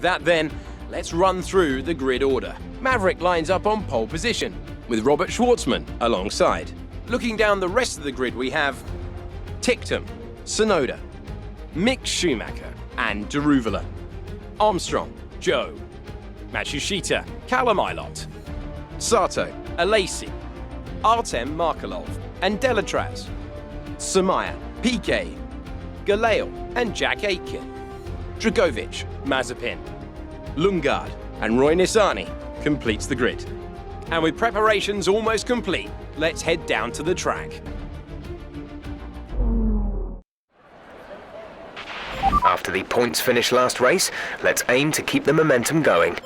That then, let's run through the grid order. Maverick lines up on pole position, with Robert Schwartzman alongside. Looking down the rest of the grid, we have Ticktum, Tsunoda, Mick Schumacher and Daruvala, Armstrong, Joe, Matsushita, Callum Ilott, Sato, Alesi, Artem Markelov and Delatraz, Samaya, Piquet, Galeo and Jack Aitken, Dragovic, Mazepin, Lundgaard and Roy Nissany completes the grid. And with preparations almost complete, let's head down to the track. After the points finish last race, let's aim to keep the momentum going.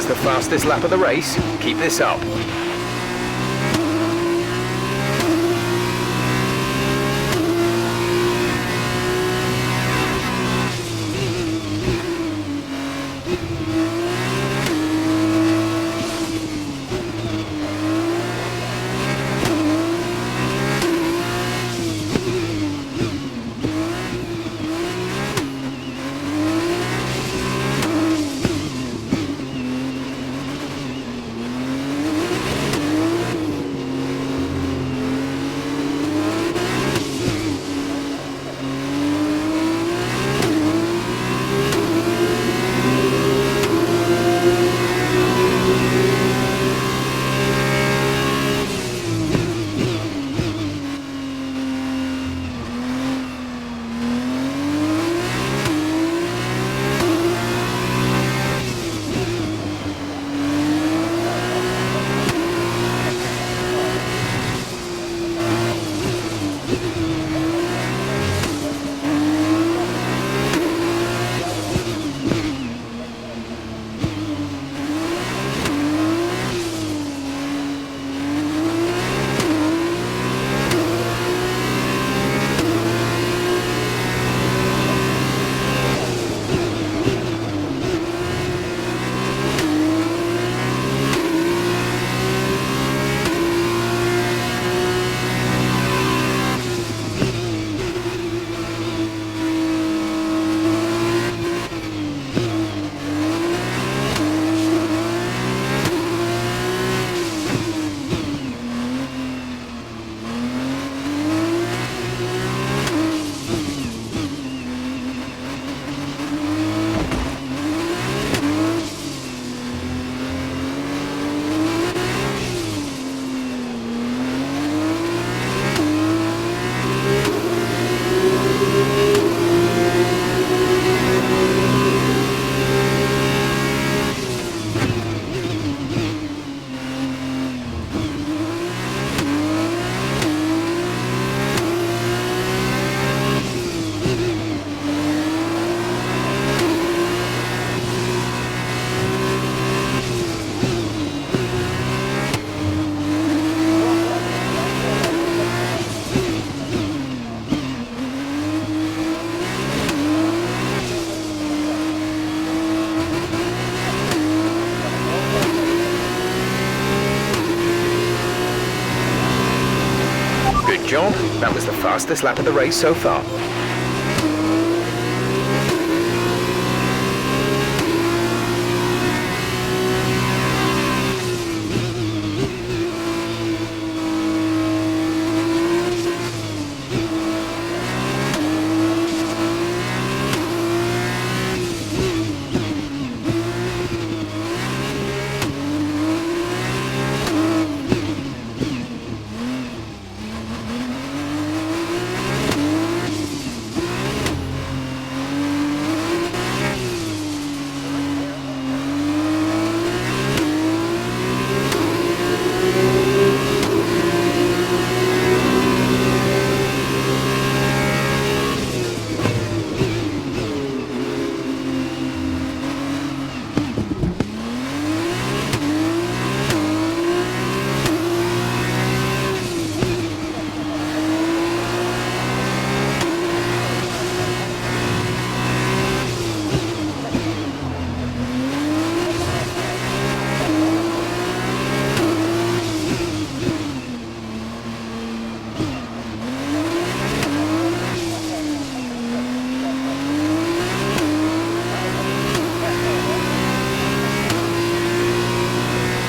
The fastest lap of the race. Keep this up. job. That was the fastest lap of the race so far.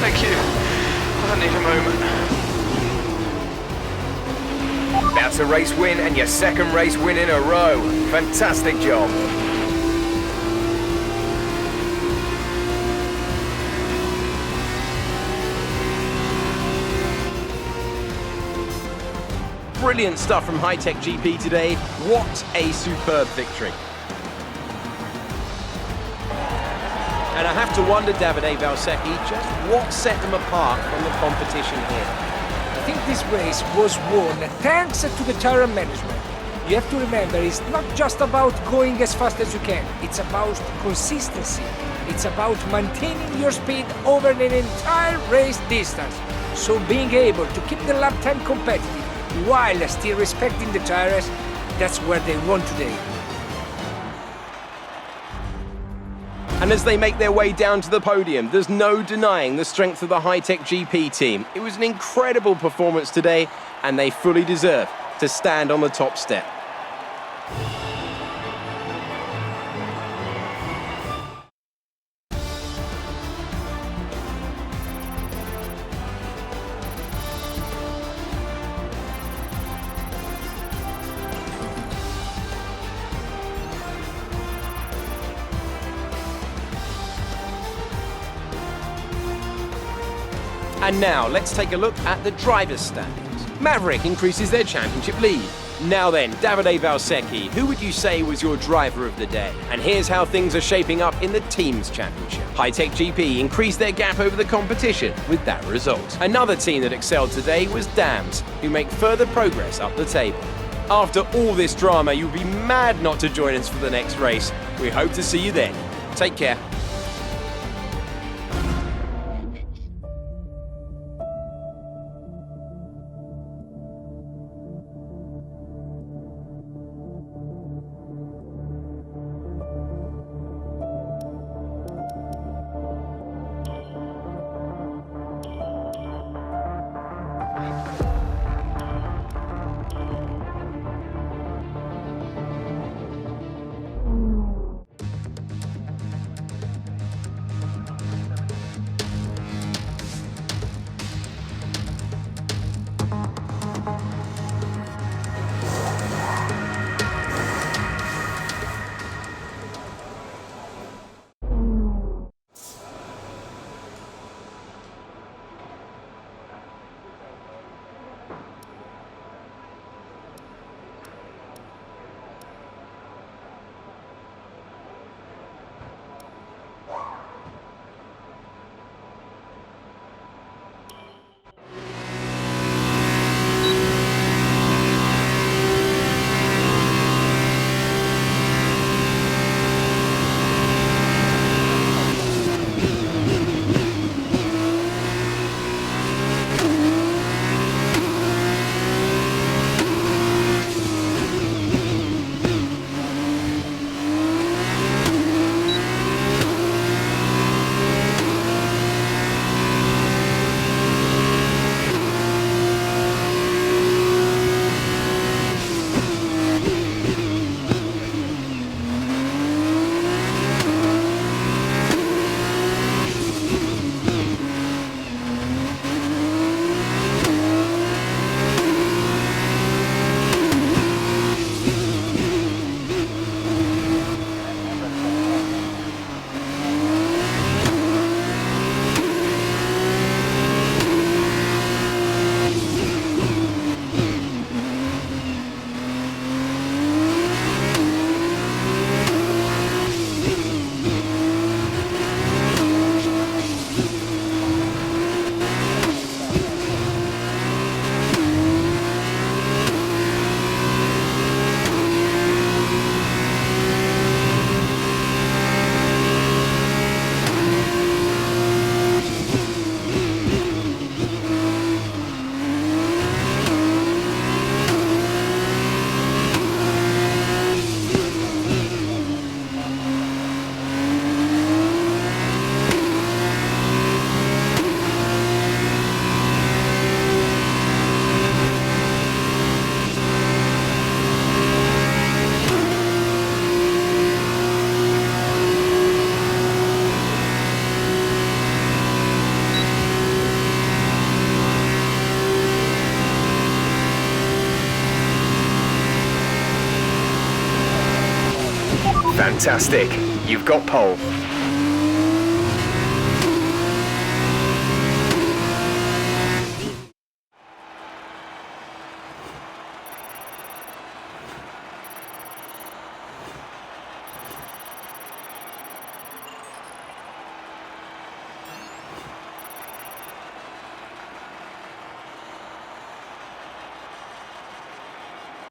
Thank you. I need a moment. That's a race win and your second race win in a row. Fantastic job. Brilliant stuff from Hi-Tech GP today. What a superb victory. And I have to wonder, Davide Valsecchi, just what set them apart from the competition here. I think this race was won thanks to the tire management. You have to remember, it's not just about going as fast as you can, it's about consistency. It's about maintaining your speed over an entire race distance. So being able to keep the lap time competitive while still respecting the tires, that's where they won today. And as they make their way down to the podium, there's no denying the strength of the Hi-Tech GP team. It was an incredible performance today, and they fully deserve to stand on the top step. And now, let's take a look at the drivers' standings. Maverick increases their championship lead. Now then, Davide Valsecchi, who would you say was your driver of the day? And here's how things are shaping up in the Teams Championship. Hi-Tech GP increased their gap over the competition with that result. Another team that excelled today was Dams, who make further progress up the table. After all this drama, you'll be mad not to join us for the next race. We hope to see you then. Take care. Fantastic. You've got pole.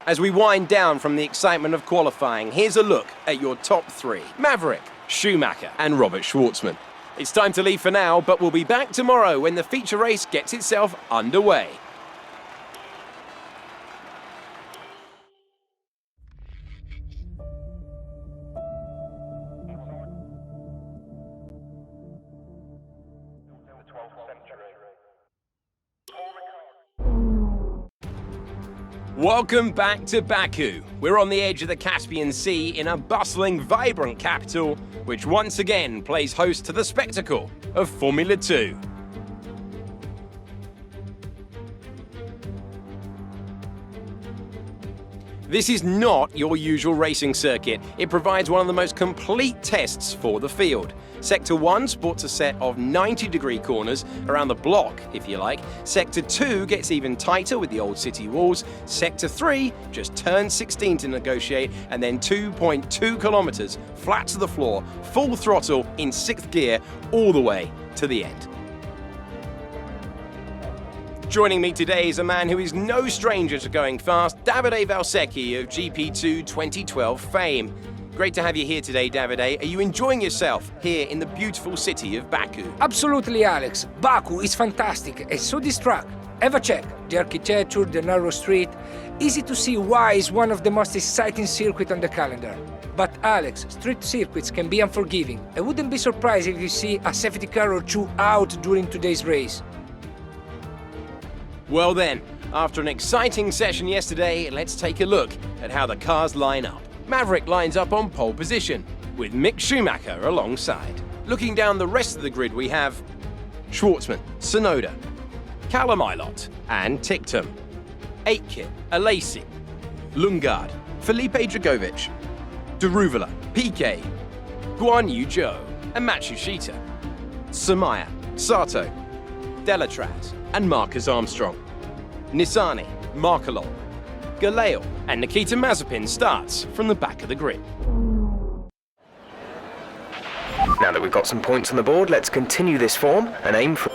As we wind down from the excitement of qualifying, here's a look at your top three. Maverick, Schumacher and Robert Schwartzman. It's time to leave for now, but we'll be back tomorrow when the feature race gets itself underway. Welcome back to Baku. We're on the edge of the Caspian Sea in a bustling, vibrant capital, which once again plays host to the spectacle of Formula 2. This is not your usual racing circuit. It provides one of the most complete tests for the field. Sector 1 sports a set of 90-degree corners around the block, if you like. Sector 2 gets even tighter with the old city walls. Sector 3 just turns 16 to negotiate, and then 2.2 kilometers flat to the floor, full throttle in 6th gear, all the way to the end. Joining me today is a man who is no stranger to going fast, Davide Valsecchi of GP2 2012 fame. Great to have you here today, Davide. Are you enjoying yourself here in the beautiful city of Baku? Absolutely, Alex. Baku is fantastic and so this track. Have a check. The architecture, the narrow street. Easy to see why it's one of the most exciting circuits on the calendar. But Alex, street circuits can be unforgiving. I wouldn't be surprised if you see a safety car or two out during today's race. Well then, after an exciting session yesterday, let's take a look at how the cars line up. Maverick lines up on pole position, with Mick Schumacher alongside. Looking down the rest of the grid, we have Schwartzman, Tsunoda, Callum Ilott and Ticktum, Aitken, Alesi, Lundgaard, Felipe Dragovic, Daruvala, Piquet, Guan Yu Zhou and Matsushita, Samaya, Sato, Delatraz and Marcus Armstrong, Nissany, Markelov, Galeo and Nikita Mazepin starts from the back of the grid. Now that we've got some points on the board, let's continue this form and aim for...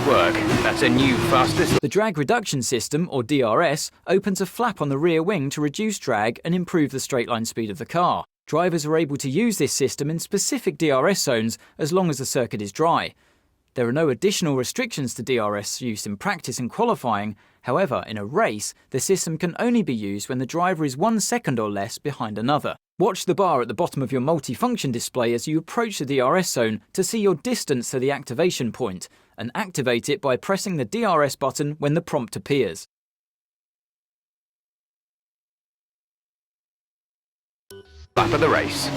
work. That's a new fastest. The drag reduction system, or DRS, opens a flap on the rear wing to reduce drag and improve the straight-line speed of the car. Drivers are able to use this system in specific DRS zones as long as the circuit is dry. There are no additional restrictions to DRS use in practice and qualifying. However, in a race, the system can only be used when the driver is 1 second or less behind another. Watch the bar at the bottom of your multifunction display as you approach the DRS zone to see your distance to the activation point, and activate it by pressing the DRS button when the prompt appears. Lap of the race.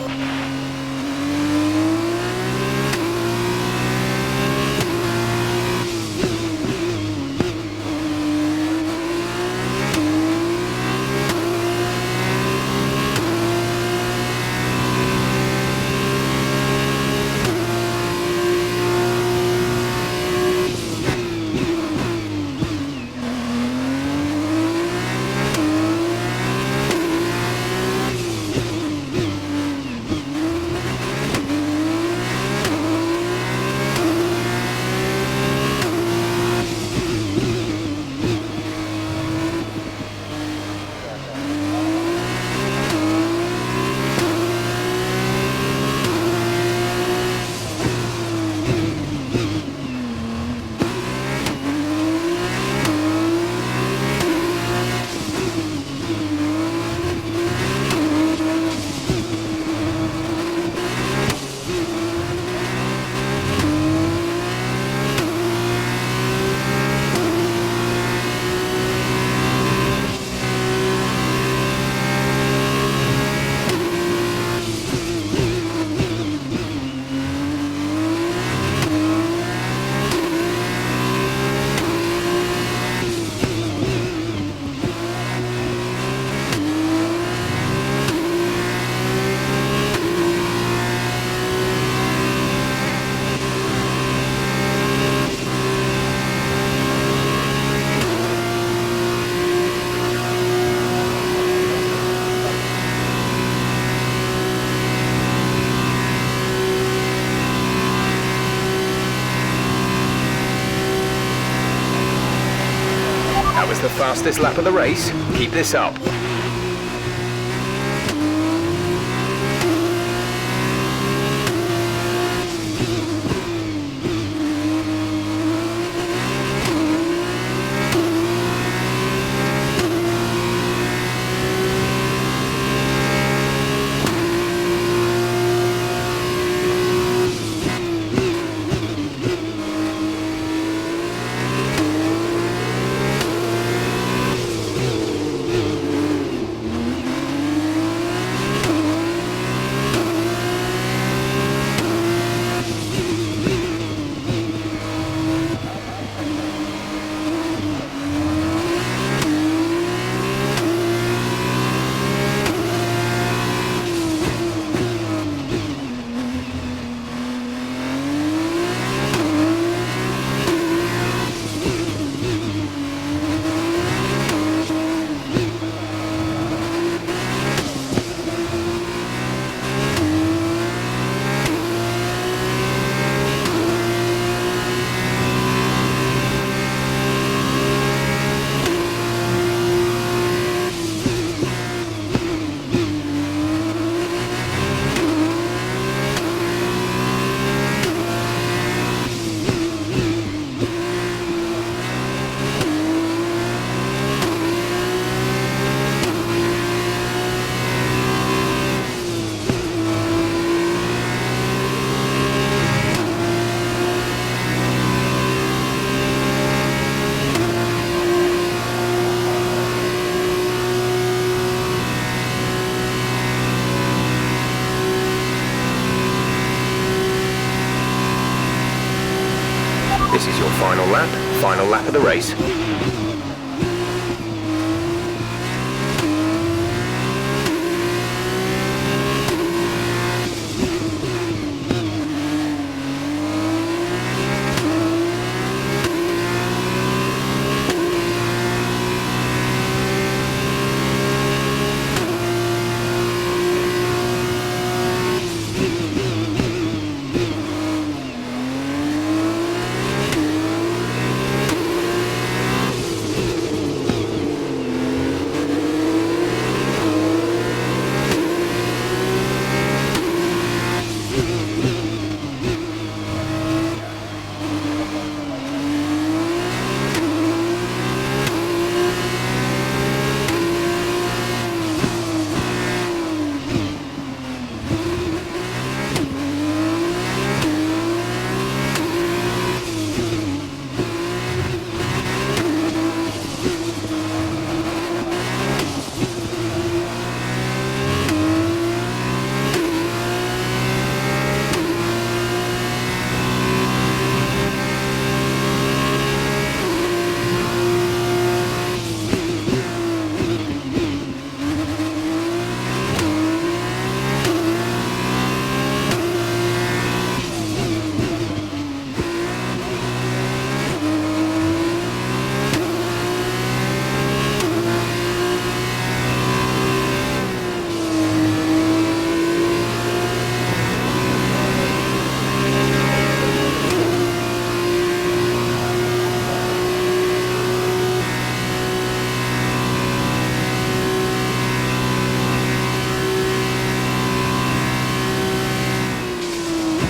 That was the fastest lap of the race. Keep this up. This is your final lap of the race.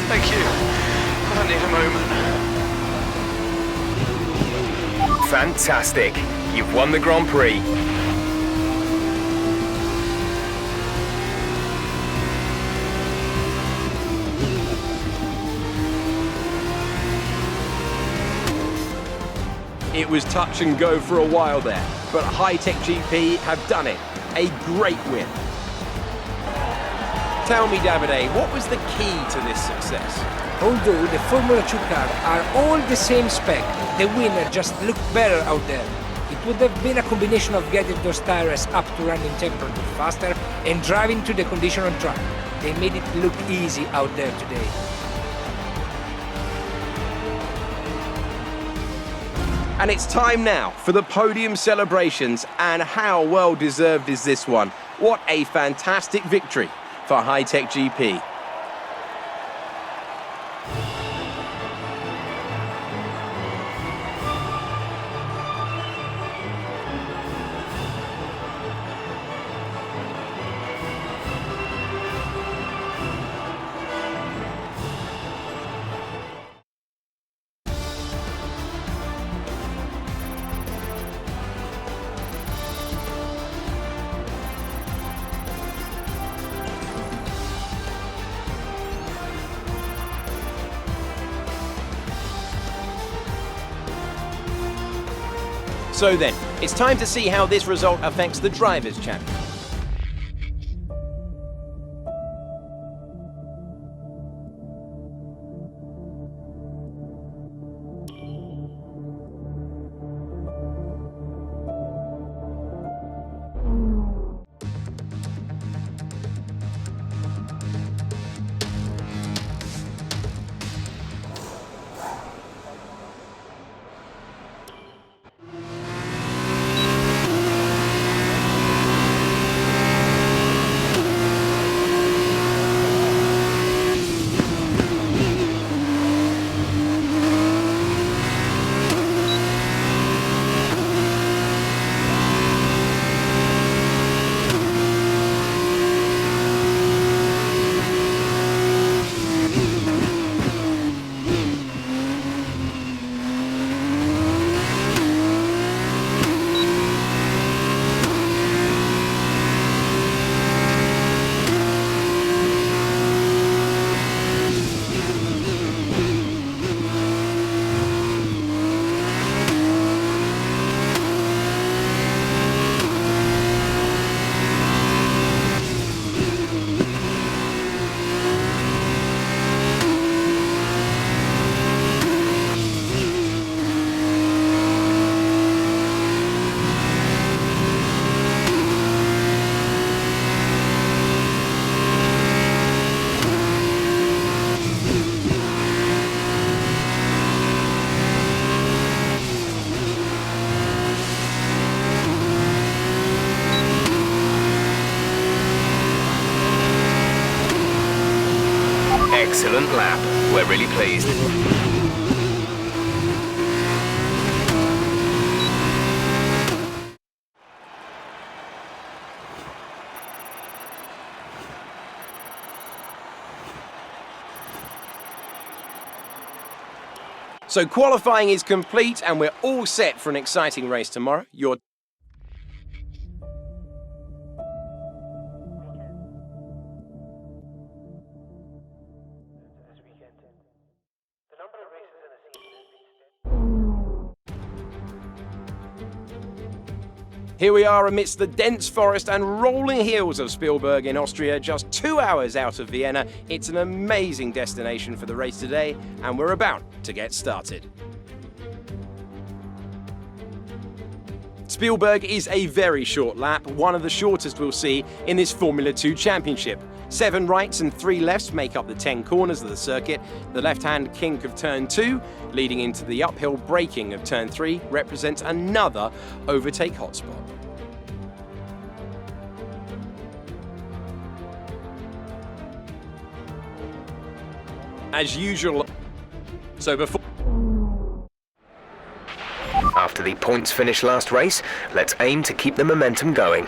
Thank you. I need a moment. Fantastic. You've won the Grand Prix. It was touch and go for a while there, but Hi-Tech GP have done it. A great win. Tell me, Davide, what was the key to this success? Although the Formula 2 cars are all the same spec, the winner just looked better out there. It would have been a combination of getting those tires up to running temperature faster and driving to the condition on track. They made it look easy out there today. And it's time now for the podium celebrations, and how well deserved is this one? What a fantastic victory for Hi-Tech GP. So then, it's time to see how this result affects the Drivers' Championship. Excellent lap. We're really pleased. So qualifying is complete and we're all set for an exciting race tomorrow. Here we are amidst the dense forest and rolling hills of Spielberg in Austria, just 2 hours out of Vienna. It's an amazing destination for the race today, and we're about to get started. Spielberg is a very short lap, one of the shortest we'll see in this Formula 2 championship. 7 rights and 3 lefts make up the 10 corners of the circuit. The left-hand kink of turn 2, leading into the uphill braking of turn 3, represents another overtake hotspot. As usual, After the points finish last race, let's aim to keep the momentum going.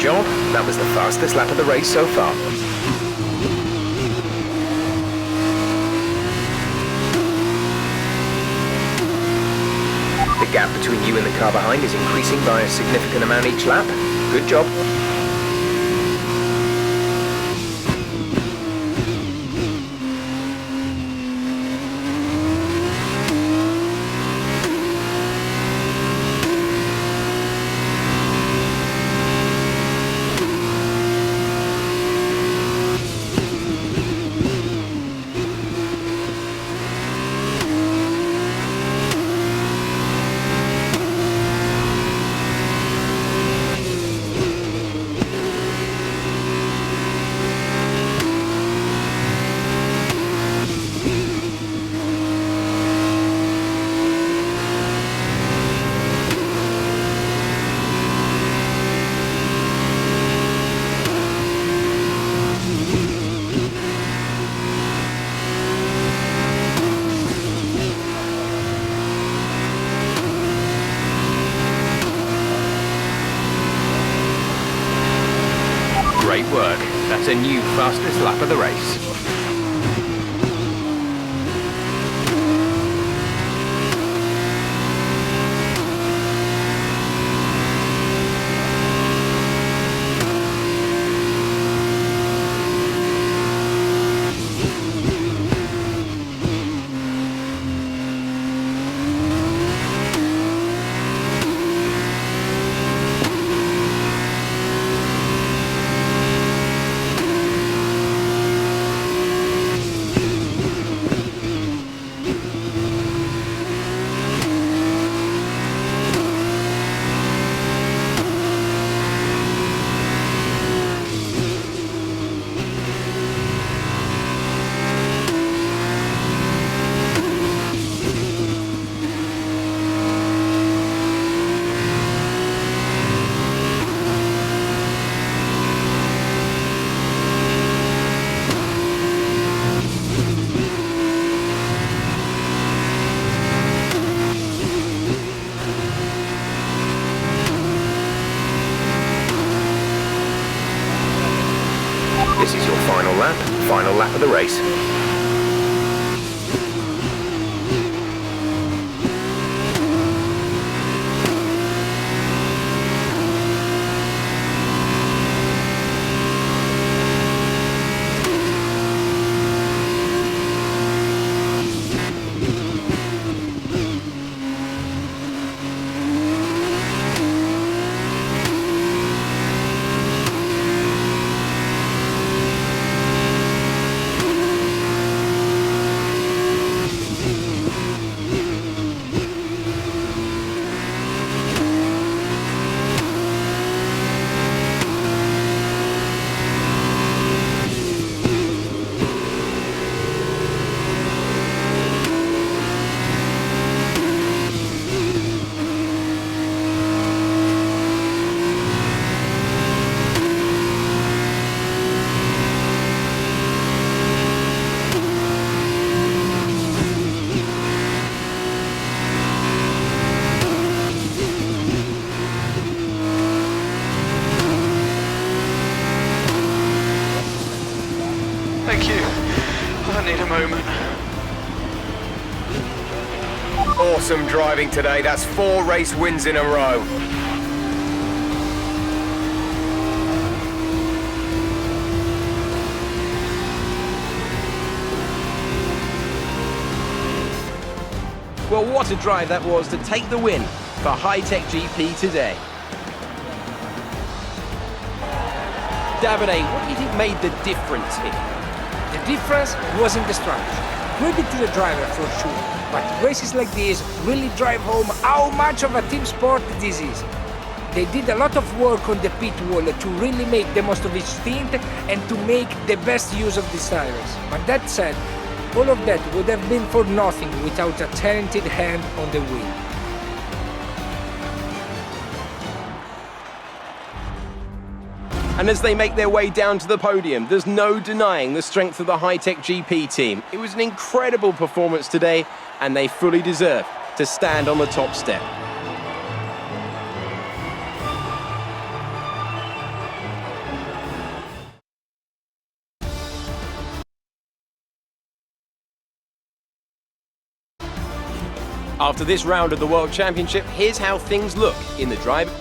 job. That was the fastest lap of the race so far. The gap between you and the car behind is increasing by a significant amount each lap. Good job. Great work. That's a new fastest lap of the race. of the race. Thank you. I need a moment. Awesome driving today. That's 4 race wins in a row. Well, what a drive that was to take the win for Hi-Tech GP today. Davide, what do you think made the difference here? The difference was in the strategy. Credit to the driver for sure, but races like this really drive home how much of a team sport this is. They did a lot of work on the pit wall to really make the most of each stint and to make the best use of these tires. But that said, all of that would have been for nothing without a talented hand on the wheel. And as they make their way down to the podium, there's no denying the strength of the Hi-Tech GP team. It was an incredible performance today, and they fully deserve to stand on the top step. After this round of the World Championship, here's how things look in the drive.